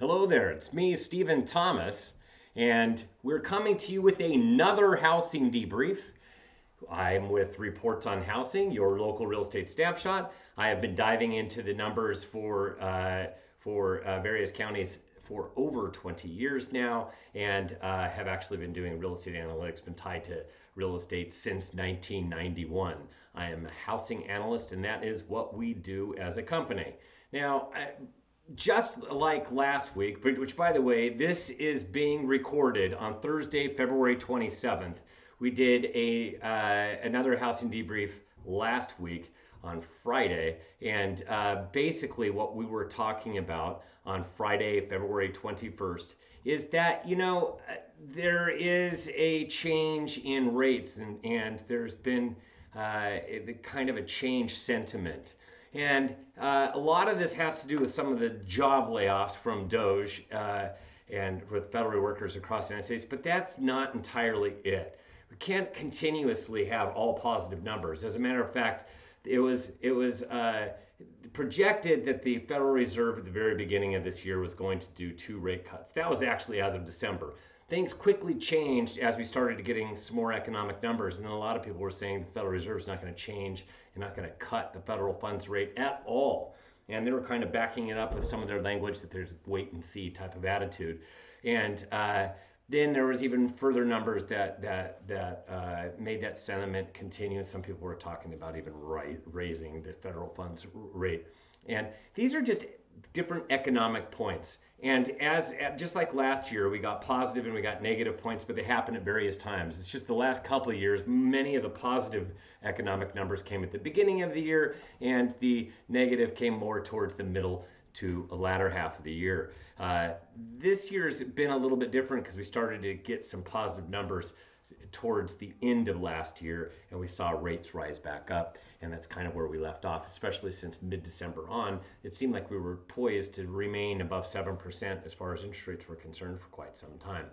Hello there, it's me, Stephen Thomas, and we're coming to you with another housing debrief. I'm with Reports on Housing, your local real estate snapshot. I have been diving into the numbers for various counties for over 20 years now, and have actually been doing real estate analytics, been tied to real estate since 1991. I am a housing analyst, and that is what we do as a company. Now, just like last week, which by the way, this is being recorded on Thursday, February 27th. We did another housing debrief last week on Friday, and basically what we were talking about on Friday, February 21st, is that there is a change in rates, and there's been kind of a change sentiment. And a lot of this has to do with some of the job layoffs from Doge and with federal workers across the United States, but that's not entirely it. We can't continuously have all positive numbers. As a matter of fact, it was projected that the Federal Reserve at the very beginning of this year was going to do 2 rate cuts. That was actually as of December. Things quickly changed as we started getting some more economic numbers, and then a lot of people were saying the Federal Reserve is not going to change and not going to cut the federal funds rate at all. And they were kind of backing it up with some of their language that there's wait and see type of attitude. And then there was even further numbers that made that sentiment continue. Some people were talking about even raising the federal funds rate. And these are just different economic points. And just like last year, we got positive and we got negative points, but they happen at various times. It's just the last couple of years, many of the positive economic numbers came at the beginning of the year, and the negative came more towards the middle to the latter half of the year. This year's been a little bit different because we started to get some positive numbers towards the end of last year, and we saw rates rise back up, and that's kind of where we left off, especially since mid-December on. It seemed like we were poised to remain above 7% as far as interest rates were concerned for quite some time.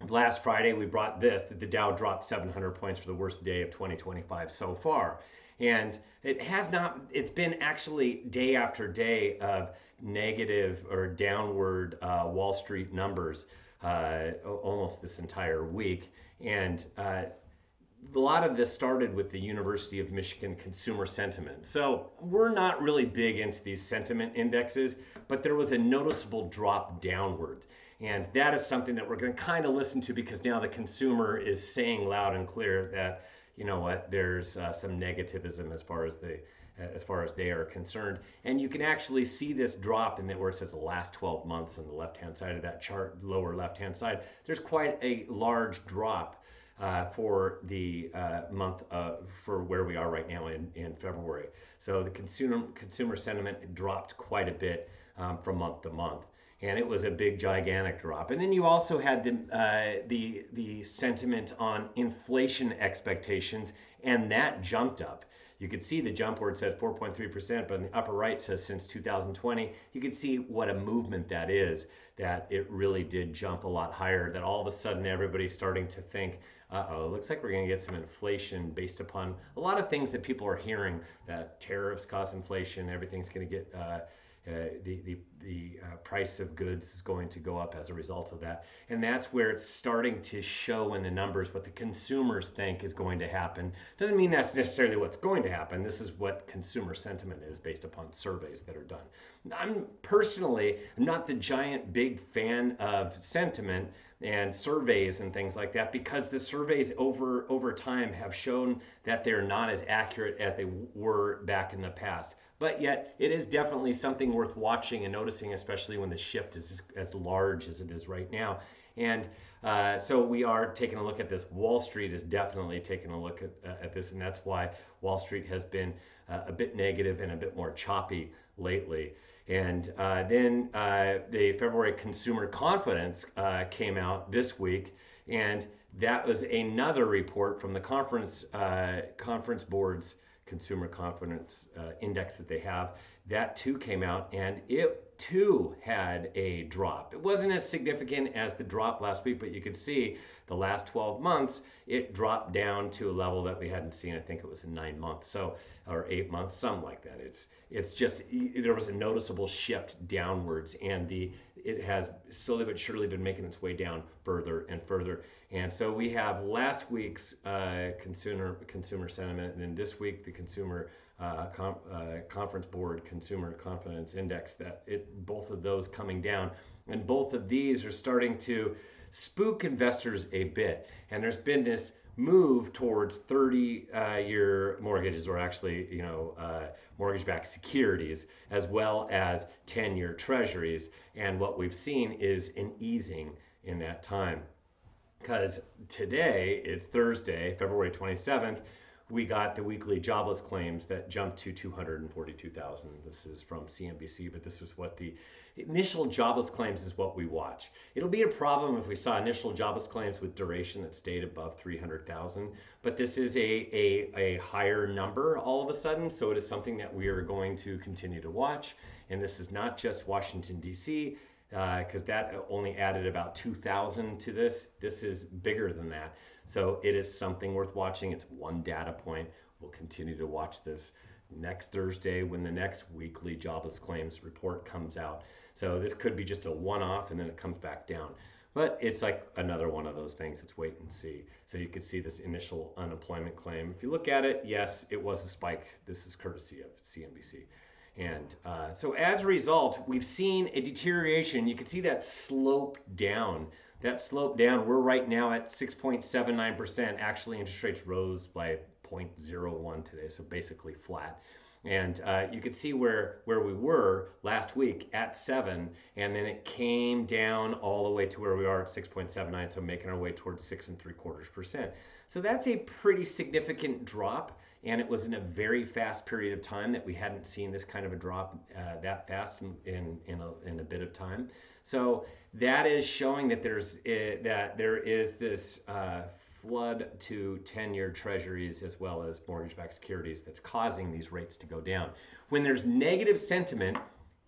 Last Friday, we brought that the Dow dropped 700 points for the worst day of 2025 so far. And it's been actually day after day of negative or downward Wall Street numbers almost this entire week. And a lot of this started with the University of Michigan consumer sentiment. So we're not really big into these sentiment indexes, but there was a noticeable drop downward. And that is something that we're going to kind of listen to, because now the consumer is saying loud and clear that, you know what, there's some negativism as far as they are concerned. And you can actually see this drop in where it says the last 12 months on the left-hand side of that chart, lower left-hand side. There's quite a large drop for the month for where we are right now in February. So the consumer sentiment dropped quite a bit from month to month. And it was a big, gigantic drop. And then you also had the sentiment on inflation expectations, and that jumped up. You could see the jump where it said 4.3%, but in the upper right says since 2020. You could see what a movement that is, that it really did jump a lot higher, that all of a sudden everybody's starting to think, uh-oh, it looks like we're going to get some inflation based upon a lot of things that people are hearing, that tariffs cause inflation, everything's going to get the price of goods is going to go up as a result of that. And that's where it's starting to show in the numbers what the consumers think is going to happen. Doesn't mean that's necessarily what's going to happen. This is what consumer sentiment is based upon surveys that are done. I'm not the giant big fan of sentiment and surveys and things like that, because the surveys over time have shown that they're not as accurate as they were back in the past. But yet, it is definitely something worth watching and noticing, especially when the shift is as large as it is right now. And so we are taking a look at this. Wall Street is definitely taking a look at this, and that's why Wall Street has been a bit negative and a bit more choppy lately. And then the February consumer confidence came out this week, and that was another report from the conference board's consumer confidence index that they have. That too came out, and it too had a drop. It wasn't as significant as the drop last week, but you could see The last 12 months, it dropped down to a level that we hadn't seen. I think it was in 9 months, or 8 months, something like that. It's just there was a noticeable shift downwards, and it has slowly but surely been making its way down further and further. And so we have last week's consumer sentiment, and then this week the conference board consumer confidence index, both of those coming down, and both of these are starting to spook investors a bit. And there's been this move towards 30-year mortgages, or actually, mortgage-backed securities, as well as 10-year treasuries. And what we've seen is an easing in that time. Because today, it's Thursday, February 27th, we got the weekly jobless claims that jumped to 242,000. This is from CNBC, but this was what the initial jobless claims is what we watch. It'll be a problem if we saw initial jobless claims with duration that stayed above 300,000, but this is a higher number all of a sudden, so it is something that we are going to continue to watch. And this is not just Washington, D.C., because that only added about 2,000 to this. This is bigger than that. So it is something worth watching. It's one data point. We'll continue to watch this next Thursday when the next weekly jobless claims report comes out. So this could be just a one-off and then it comes back down. But it's like another one of those things. It's wait and see. So you can see this initial unemployment claim. If you look at it, yes, it was a spike. This is courtesy of CNBC. And so as a result, we've seen a deterioration. You can see that slope down. We're right now at 6.79%. Actually, interest rates rose by 0.01 today, so basically flat. And you could see where we were last week at 7, and then it came down all the way to where we are at 6.79, so making our way towards 6.75%. So that's a pretty significant drop, and it was in a very fast period of time that we hadn't seen this kind of a drop that fast in a bit of time. So that is showing that there is this flood to 10-year treasuries as well as mortgage-backed securities that's causing these rates to go down. When there's negative sentiment,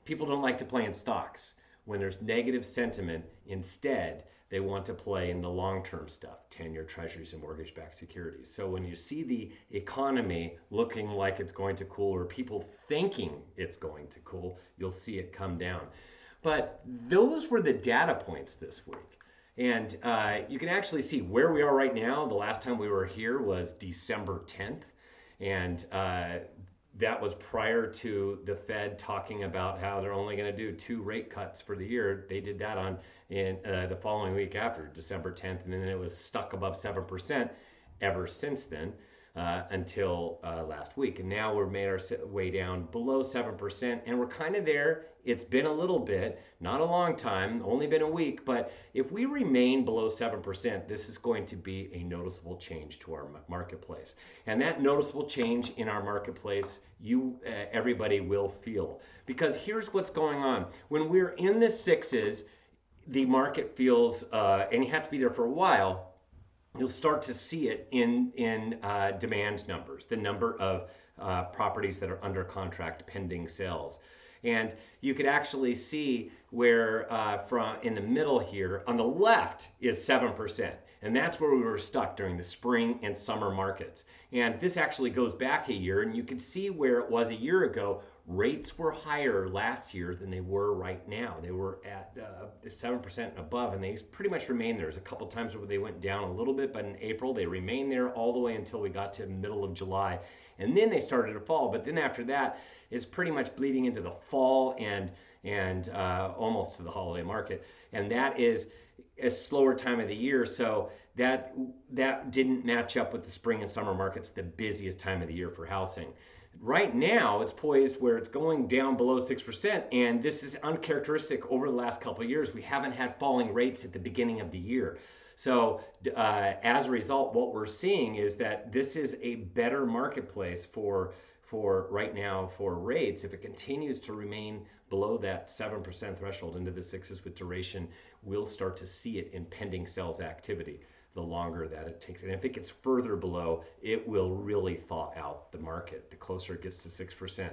people don't like to play in stocks. When there's negative sentiment, instead, they want to play in the long-term stuff, 10-year treasuries and mortgage-backed securities. So when you see the economy looking like it's going to cool, or people thinking it's going to cool, you'll see it come down. But those were the data points this week. And you can actually see where we are right now. The last time we were here was December 10th. And that was prior to the Fed talking about how they're only going to do 2 rate cuts for the year. They did that in the following week after December 10th. And then it was stuck above 7% ever since then. Until last week. And now we've made our way down below 7%, and we're kind of there. It's been a little bit, not a long time, only been a week, but if we remain below 7%, this is going to be a noticeable change to our marketplace. And that noticeable change in our marketplace, everybody will feel. Because here's what's going on. When we're in the 6s, the market feels, and you have to be there for a while, you'll start to see it in demand numbers, the number of properties that are under contract pending sales. And you could actually see where from in the middle here on the left is 7%. And that's where we were stuck during the spring and summer markets. And this actually goes back a year, and you can see where it was a year ago. Rates were higher last year than they were right now. They were at 7% and above, and they pretty much remained there. There's a couple times where they went down a little bit, but in April they remained there all the way until we got to the middle of July. And then they started to fall. But then after that, it's pretty much bleeding into the fall and almost to the holiday market. And that is a slower time of the year, so that didn't match up with the spring and summer markets, the busiest time of the year for housing. Right now, it's poised where it's going down below 6%, and this is uncharacteristic over the last couple of years. We haven't had falling rates at the beginning of the year. So as a result, what we're seeing is that this is a better marketplace for right now for rates. If it continues to remain below that 7% threshold into the 6s with duration, we'll start to see it in pending sales activity the longer that it takes. And if it gets further below, it will really thaw out the market. The closer it gets to 6%,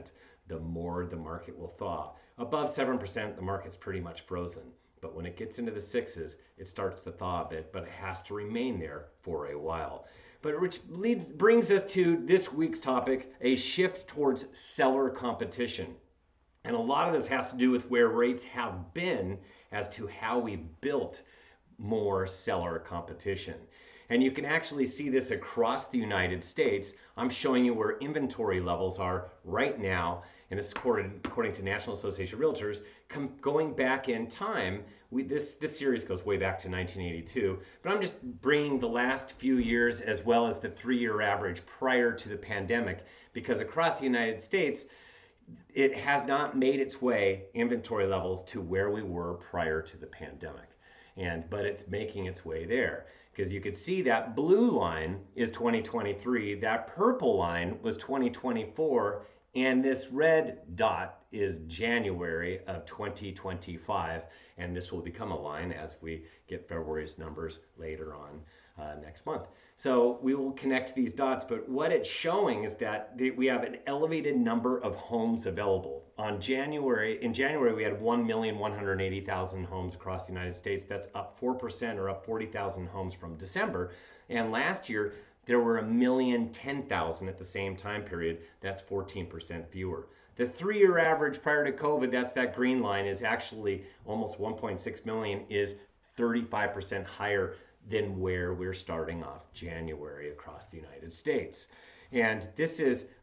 the more the market will thaw. Above 7%, the market's pretty much frozen. but when it gets into the sixes, it starts to thaw a bit, but it has to remain there for a while. But which brings us to this week's topic, a shift towards seller competition. And a lot of this has to do with where rates have been as to how we built more seller competition. And you can actually see this across the United States. I'm showing you where inventory levels are right now, and this is according to National Association of Realtors. Going back in time, this series goes way back to 1982, but I'm just bringing the last few years as well as the 3-year average prior to the pandemic, because across the United States, it has not made its way, inventory levels, to where we were prior to the pandemic. But it's making its way there, because you could see that blue line is 2023, that purple line was 2024, and this red dot is January of 2025, and this will become a line as we get February's numbers later on next month. So we will connect these dots, but what it's showing is that we have an elevated number of homes available. In January, we had 1,180,000 homes across the United States. That's up 4%, or up 40,000 homes from December. And last year, there were 1,010,000 at the same time period. That's 14% fewer. The 3-year average prior to COVID, that's that green line, is actually almost 1.6 million, is 35% higher than where we're starting off January across the United States. And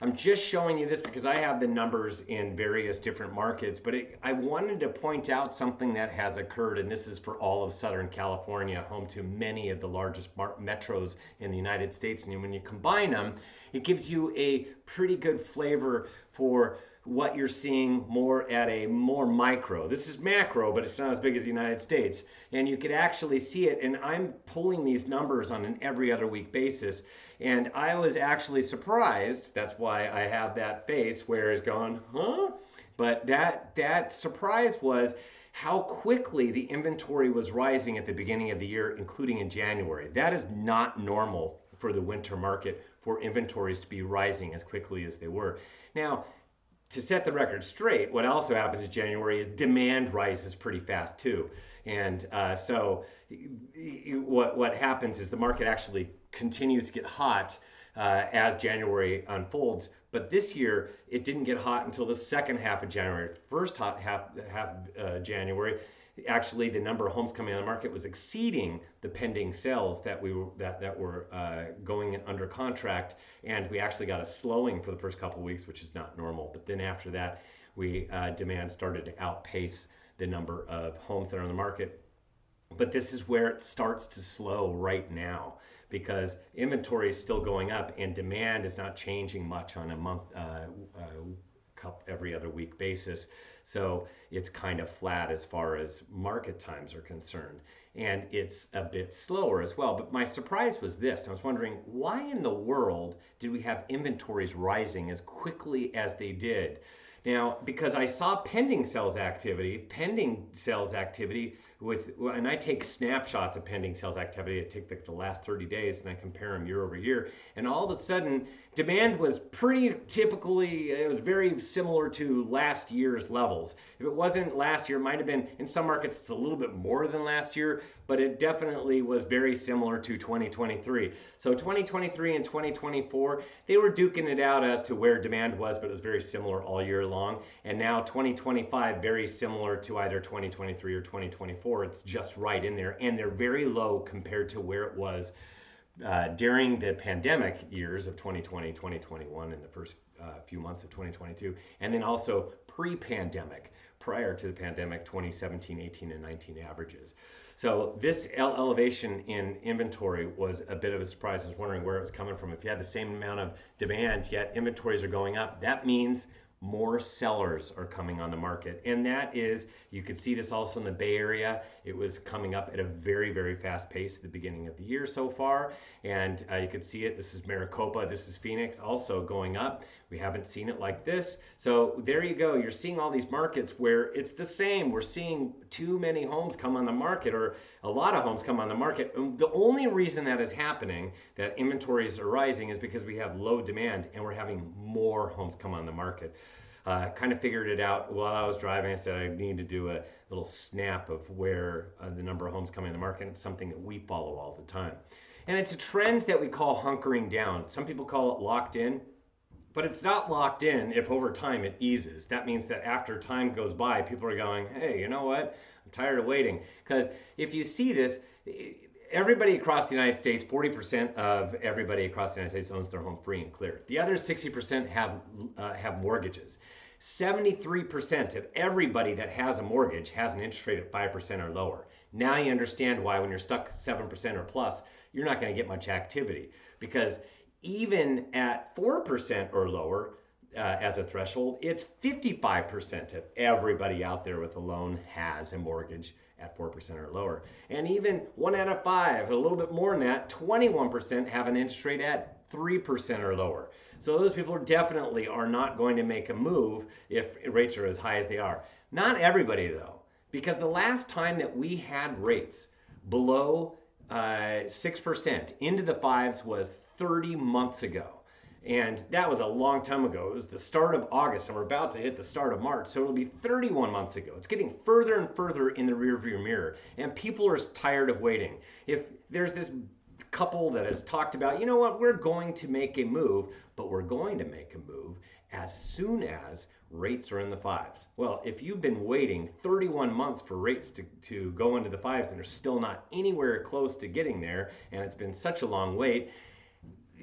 I'm just showing you this because I have the numbers in various different markets, but I wanted to point out something that has occurred, and this is for all of Southern California, home to many of the largest metros in the United States. And when you combine them, it gives you a pretty good flavor for what you're seeing more at a more micro. This is macro, but it's not as big as the United States. And you could actually see it, and I'm pulling these numbers on an every other week basis. And I was actually surprised. That's why I have that face where it's going, huh? But that surprise was how quickly the inventory was rising at the beginning of the year, including in January. That is not normal for the winter market, for inventories to be rising as quickly as they were. Now, to set the record straight, what also happens in January is demand rises pretty fast too. And so what happens is the market actually continues to get hot as January unfolds. But this year, it didn't get hot until the second half of January. First half January, actually the number of homes coming on the market was exceeding the pending sales that were going under contract, and we actually got a slowing for the first couple of weeks, which is not normal. But then after that, demand started to outpace the number of homes that are on the market. But this is where it starts to slow right now, because inventory is still going up and demand is not changing much on a month, every other week basis. So it's kind of flat as far as market times are concerned. And it's a bit slower as well. But my surprise was this. I was wondering, why in the world did we have inventories rising as quickly as they did? Now, because I saw pending sales activity and I take snapshots of pending sales activity. I take the last 30 days and I compare them year over year. And all of a sudden, demand was pretty typically, it was very similar to last year's levels. If it wasn't last year, it might have been, in some markets, it's a little bit more than last year, but it definitely was very similar to 2023. So 2023 and 2024, they were duking it out as to where demand was, but it was very similar all year long. And now 2025, very similar to either 2023 or 2024. It's just right in there, and they're very low compared to where it was during the pandemic years of 2020, 2021, and the first few months of 2022, and then also pre-pandemic, prior to the pandemic, 2017, 18, and 19 averages. So this elevation in inventory was a bit of a surprise. I was wondering where it was coming from. If you had the same amount of demand, yet inventories are going up, that means more sellers are coming on the market. And that is, you could see this also in the Bay Area. It was coming up at a very, very fast pace at the beginning of the year so far. And you could see it. This is Maricopa. This is Phoenix, also going up. We haven't seen it like this. So there you go. You're seeing all these markets where it's the same. We're seeing too many homes come on the market, or a lot of homes come on the market. And the only reason that is happening, that inventories are rising, is because we have low demand and we're having more homes come on the market. Kind of figured it out while I was driving. I said I need to do a little snap of where the number of homes coming in the market. It's something that we follow all the time. And it's a trend that we call hunkering down. Some people call it locked in. But it's not locked in if over time it eases. That means that after time goes by, people are going, hey, you know what? I'm tired of waiting. Because if you see this, everybody across the United States, 40% of everybody across the United States owns their home free and clear. The other 60% have mortgages. 73% of everybody that has a mortgage has an interest rate at 5% or lower. Now you understand why when you're stuck 7% or plus, you're not going to get much activity, because even at 4% or lower as a threshold, it's 55% of everybody out there with a loan has a mortgage at 4% or lower. And even 1 out of 5, a little bit more than that, 21% have an interest rate at 3% or lower. So those people definitely are not going to make a move if rates are as high as they are. Not everybody though, because the last time that we had rates below 6% into the fives was 30 months ago. And that was a long time ago. It was the start of August, and we're about to hit the start of March. So it'll be 31 months ago. It's getting further and further in the rearview mirror. And people are tired of waiting. If there's this couple that has talked about, you know what, we're going to make a move, but we're going to make a move as soon as rates are in the fives. Well, if you've been waiting 31 months for rates to go into the fives and they're still not anywhere close to getting there, and it's been such a long wait,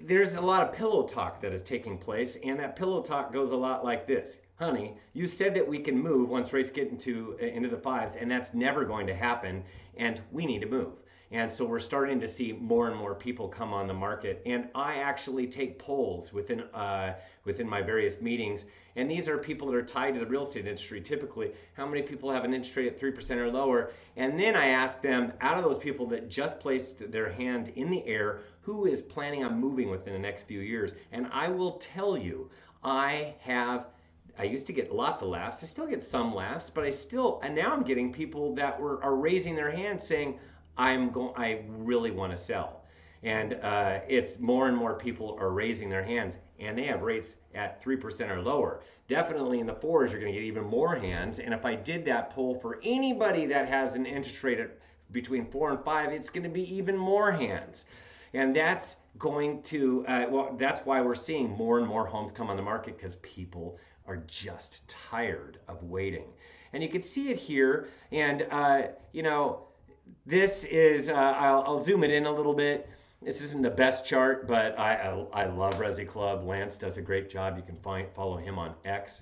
there's a lot of pillow talk that is taking place, and that pillow talk goes a lot like this. Honey, you said that we can move once rates get into the fives, and that's never going to happen, and we need to move. And so we're starting to see more and more people come on the market. And I actually take polls within my various meetings. And these are people that are tied to the real estate industry typically. How many people have an interest rate at 3% or lower? And then I ask them, out of those people that just placed their hand in the air, who is planning on moving within the next few years? And I will tell you, I used to get lots of laughs. I still get some laughs, but and now I'm getting people that are raising their hands saying, I really want to sell. And it's more and more people are raising their hands, and they have rates at 3% or lower. Definitely in the fours, you're going to get even more hands. And if I did that poll for anybody that has an interest rate at between 4 and 5, it's going to be even more hands. And that's going to, that's why we're seeing more and more homes come on the market, because people are just tired of waiting. And you can see it here. And, this is, I'll zoom it in a little bit. This isn't the best chart, but I love Resi Club. Lance does a great job. You can follow him on X.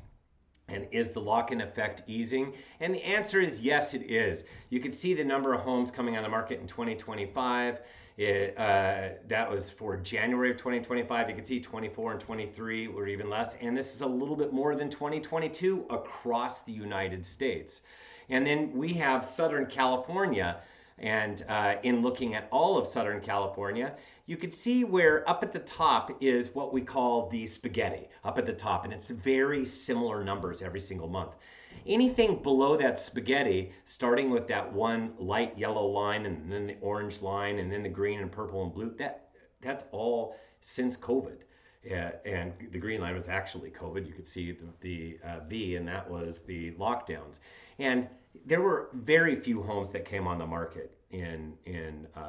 And is the lock-in effect easing? And the answer is yes, it is. You can see the number of homes coming on the market in 2025. That was for January of 2025. You can see 24 and 23 were even less. And this is a little bit more than 2022 across the United States. And then we have Southern California. And in looking at all of Southern California, you can see where up at the top is what we call the spaghetti up at the top. And it's very similar numbers every single month. Anything below that spaghetti, starting with that one light yellow line and then the orange line and then the green and purple and blue, that's all since COVID. And the green line was actually COVID. You could see the V, and that was the lockdowns. And there were very few homes that came on the market in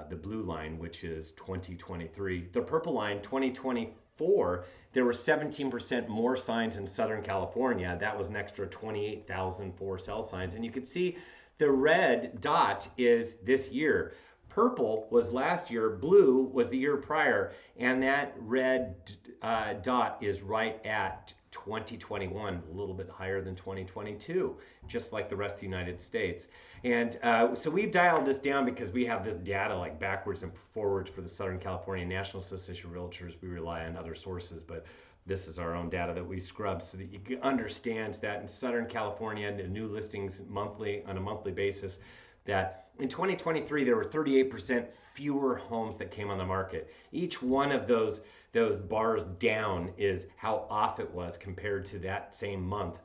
the blue line, which is 2023. The purple line, 2024, there were 17% more signs in Southern California. That was an extra 28,000 for sale signs. And you can see the red dot is this year. Purple was last year, blue was the year prior, and that red dot is right at 2021, a little bit higher than 2022, just like the rest of the United States. And so we've dialed this down because we have this data like backwards and forwards for the Southern California National Association of Realtors. We rely on other sources, but this is our own data that we scrub so that you can understand that in Southern California, the new listings on a monthly basis, that in 2023, there were 38% fewer homes that came on the market. Each one of those bars down is how off it was compared to that same month,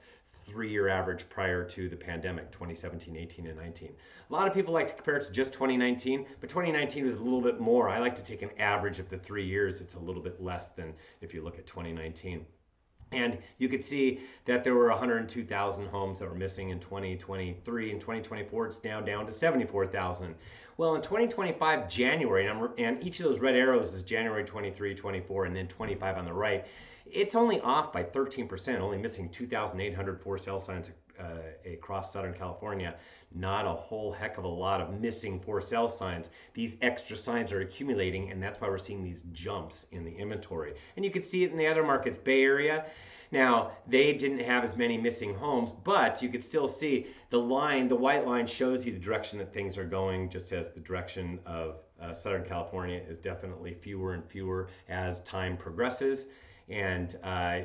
3-year average prior to the pandemic, 2017, 18, and 19. A lot of people like to compare it to just 2019, but 2019 was a little bit more. I like to take an average of the 3 years. It's a little bit less than if you look at 2019. And you could see that there were 102,000 homes that were missing in 2023. In 2024, it's now down to 74,000. Well, in 2025, January, and each of those red arrows is January 23, 24, and then 25 on the right. It's only off by 13%, only missing 2,800 for sale signs across Southern California. Not a whole heck of a lot of missing for sale signs. These extra signs are accumulating, and that's why we're seeing these jumps in the inventory. And you can see it in the other markets. Bay Area, now they didn't have as many missing homes, but you could still see the line, the white line shows you the direction that things are going, just as the direction of Southern California is definitely fewer and fewer as time progresses. And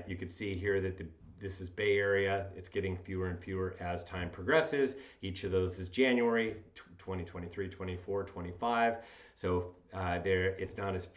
you can see here that this is Bay Area. It's getting fewer and fewer as time progresses. Each of those is January 2023, 24, 25. So it's not as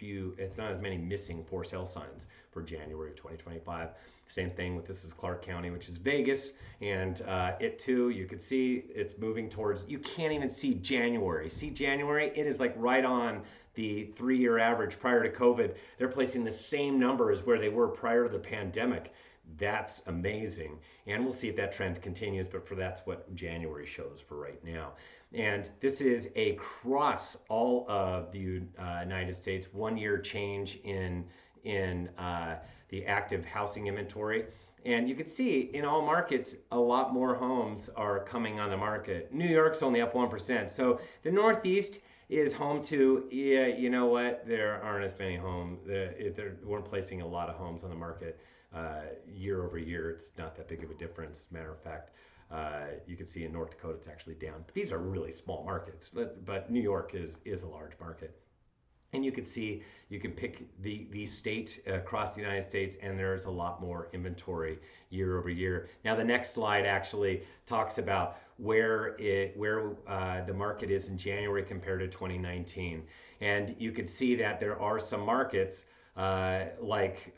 many missing for sale signs for January of 2025. Same thing with this is Clark County, which is Vegas, and it too, you can see it's moving towards, you can't even see January. See January, it is like right on the 3-year average prior to COVID. They're placing the same numbers where they were prior to the pandemic. That's amazing, and we'll see if that trend continues, but that's what January shows for right now. And this is across all of the United States, 1-year change in the active housing inventory. And you can see in all markets, a lot more homes are coming on the market. New York's only up 1%. So the Northeast is home to, yeah, you know what? There aren't as many homes. We're placing a lot of homes on the market year over year. It's not that big of a difference. Matter of fact, you can see in North Dakota, it's actually down. But these are really small markets, but New York is a large market. And you can see, you can pick the state across the United States, and there's a lot more inventory year over year. Now, the next slide actually talks about where the market is in January compared to 2019. And you can see that there are some markets like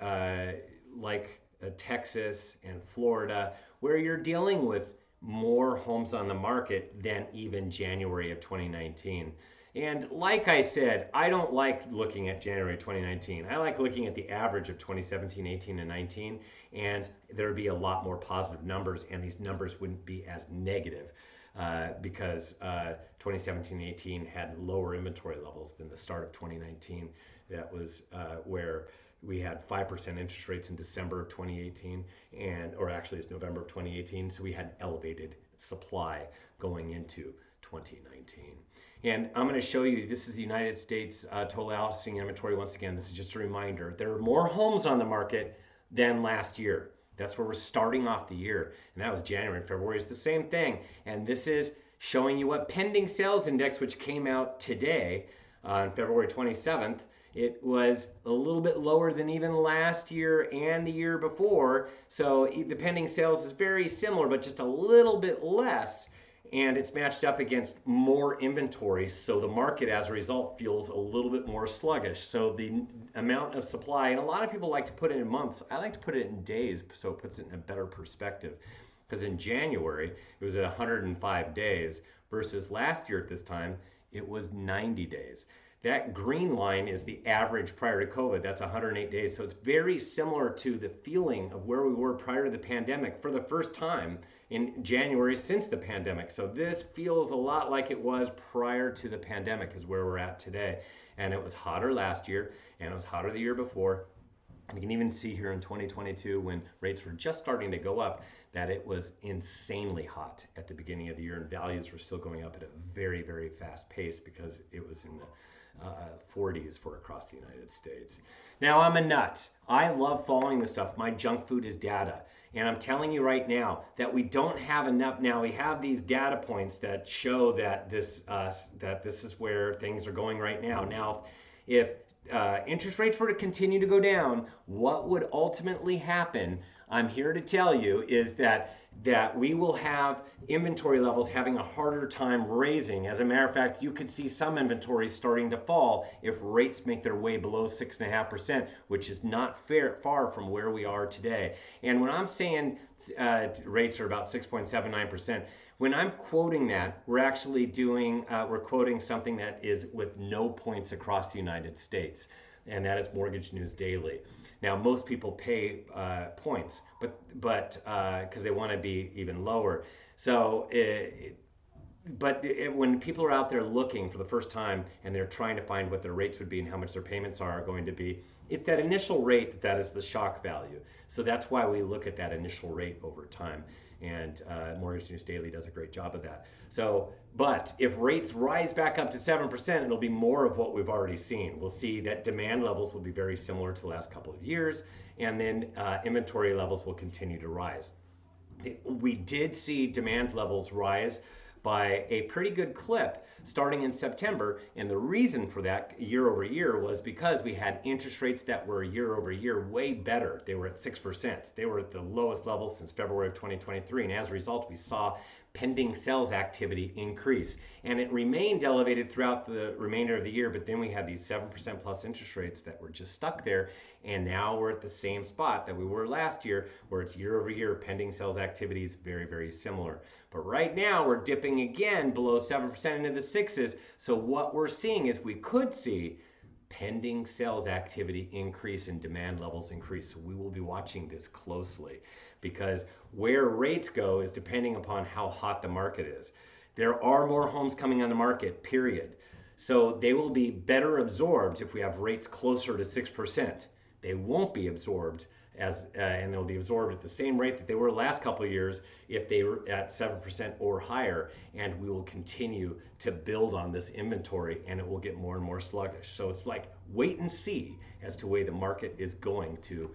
Texas and Florida where you're dealing with more homes on the market than even January of 2019. And like I said, I don't like looking at January 2019. I like looking at the average of 2017, 18, and 19, and there would be a lot more positive numbers, and these numbers wouldn't be as negative because 2017, 18 had lower inventory levels than the start of 2019. That was where we had 5% interest rates in December of 2018, or actually it's November of 2018, so we had elevated supply going into 2019. And I'm going to show you, this is the United States total housing inventory. Once again, this is just a reminder. There are more homes on the market than last year. That's where we're starting off the year. And that was January and February is the same thing. And this is showing you what pending sales index, which came out today on February 27th, it was a little bit lower than even last year and the year before. So the pending sales is very similar, but just a little bit less. And it's matched up against more inventory, so the market as a result feels a little bit more sluggish. So the amount of supply, and a lot of people like to put it in months, I like to put it in days so it puts it in a better perspective. Because in January, it was at 105 days versus last year at this time, it was 90 days. That green line is the average prior to COVID. That's 108 days. So it's very similar to the feeling of where we were prior to the pandemic for the first time in January since the pandemic. So this feels a lot like it was prior to the pandemic is where we're at today. And it was hotter last year, and it was hotter the year before. And you can even see here in 2022 when rates were just starting to go up that it was insanely hot at the beginning of the year, and values were still going up at a very, very fast pace because it was in the 40s for across the United States. Now, I'm a nut. I love following this stuff. My junk food is data. And I'm telling you right now that we don't have enough. Now, we have these data points that show that this is where things are going right now. Now, if interest rates were to continue to go down, what would ultimately happen, I'm here to tell you, is that we will have inventory levels having a harder time raising. As a matter of fact, you could see some inventories starting to fall if rates make their way below 6.5%, which is not far from where we are today. And when I'm saying rates are about 6.79%, when I'm quoting that, we're actually we're quoting something that is with no points across the United States. and that is Mortgage News Daily. Now, most people pay points, but because they want to be even lower. So, when people are out there looking for the first time and they're trying to find what their rates would be and how much their payments are going to be, it's that initial rate that is the shock value. So that's why we look at that initial rate over time. And Mortgage News Daily does a great job of that. So, but if rates rise back up to 7%, it'll be more of what we've already seen. We'll see that demand levels will be very similar to the last couple of years, and then inventory levels will continue to rise. We did see demand levels rise by a pretty good clip starting in September. And the reason for that year over year was because we had interest rates that were year over year way better. They were at 6%. They were at the lowest level since February of 2023. And as a result, we saw pending sales activity increase. And it remained elevated throughout the remainder of the year, but then we had these 7% plus interest rates that were just stuck there. And now we're at the same spot that we were last year, where it's year over year pending sales activity is very, very similar. But right now we're dipping again below 7% into the sixes. So what we're seeing is we could see pending sales activity increase and demand levels increase. So we will be watching this closely, because where rates go is depending upon how hot the market is. There are more homes coming on the market, period. So they will be better absorbed if we have rates closer to 6%. They won't be absorbed and they'll be absorbed at the same rate that they were the last couple of years if they were at 7% or higher. And we will continue to build on this inventory, and it will get more and more sluggish. So it's like wait and see as to the way the market is going to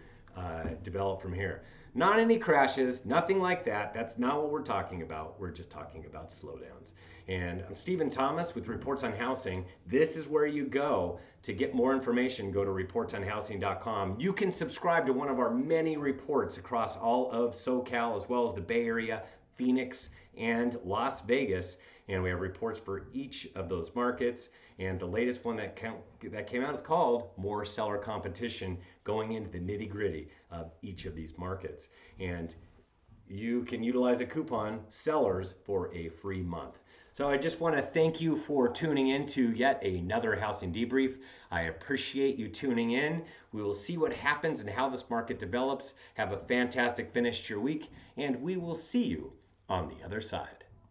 develop from here. Not any crashes, nothing like that. That's not what we're talking about. We're just talking about slowdowns. And I'm Stephen Thomas with Reports on Housing. This is where you go to get more information. Go to reportsonhousing.com. You can subscribe to one of our many reports across all of SoCal, as well as the Bay Area, Phoenix, and Las Vegas. And we have reports for each of those markets. And the latest one that came out is called More Seller Competition, going into the nitty gritty of each of these markets. And you can utilize a coupon, sellers, for a free month. So I just want to thank you for tuning in to yet another housing debrief. I appreciate you tuning in. We will see what happens and how this market develops. Have a fantastic finish to your week, and we will see you on the other side.